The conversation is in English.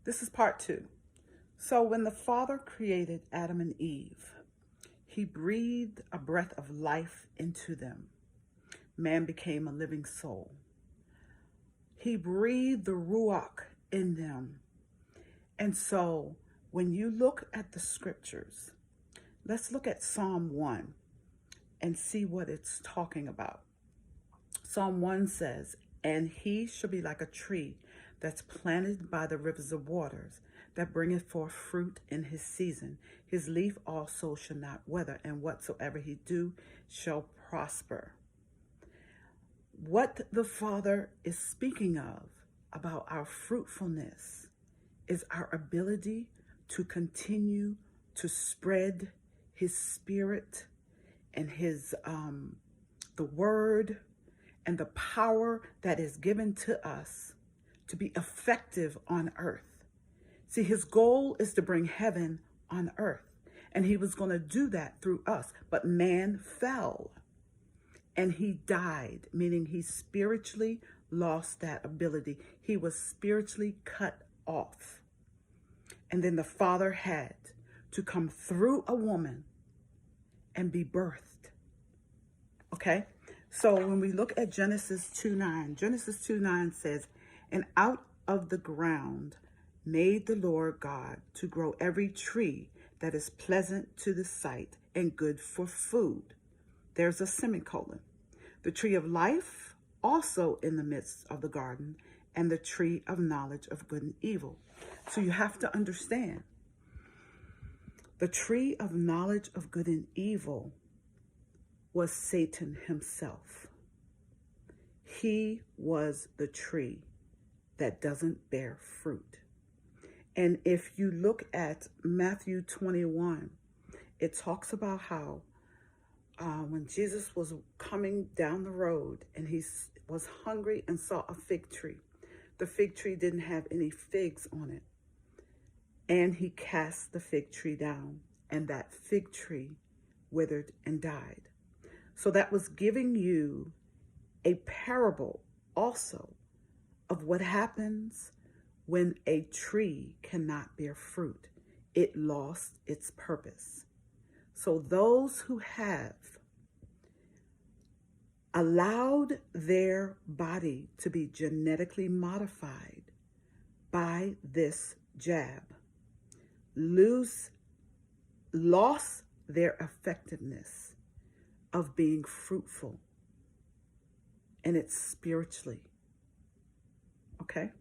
This is part 2. So when the Father created Adam and Eve, he breathed a breath of life into them. Man became a living soul. He breathed the Ruach in them. And so when you look at the scriptures, let's look at Psalm 1 and see what it's talking about. Psalm 1 says, "And he shall be like a tree that's planted by the rivers of waters, that bringeth forth fruit in his season. His leaf also shall not wither, and whatsoever he do shall prosper." What the Father is speaking of about our fruitfulness is our ability to continue to spread his spirit and his the word and the power that is given to us to be effective on earth. See, his goal is to bring heaven on earth, and he was going to do that through us. But man fell and he died, meaning he spiritually lost that ability. He was spiritually cut off. And then the Father had to come through a woman and be birthed. Okay? So when we look at Genesis 2:9, Genesis 2:9 says, "And out of the ground made the Lord God to grow every tree that is pleasant to the sight and good for food." There's a semicolon. "The tree of life also in the midst of the garden, and the tree of knowledge of good and evil." So you have to understand, the tree of knowledge of good and evil was Satan himself. He was the tree that doesn't bear fruit. And if you look at Matthew 21, it talks about how when Jesus was coming down the road and he was hungry and saw a fig tree, the fig tree didn't have any figs on it. And he cast the fig tree down, and that fig tree withered and died. So that was giving you a parable also of what happens when a tree cannot bear fruit. It lost its purpose. So those who have allowed their body to be genetically modified by this jab lost their effectiveness of being fruitful, and it's spiritually. Okay?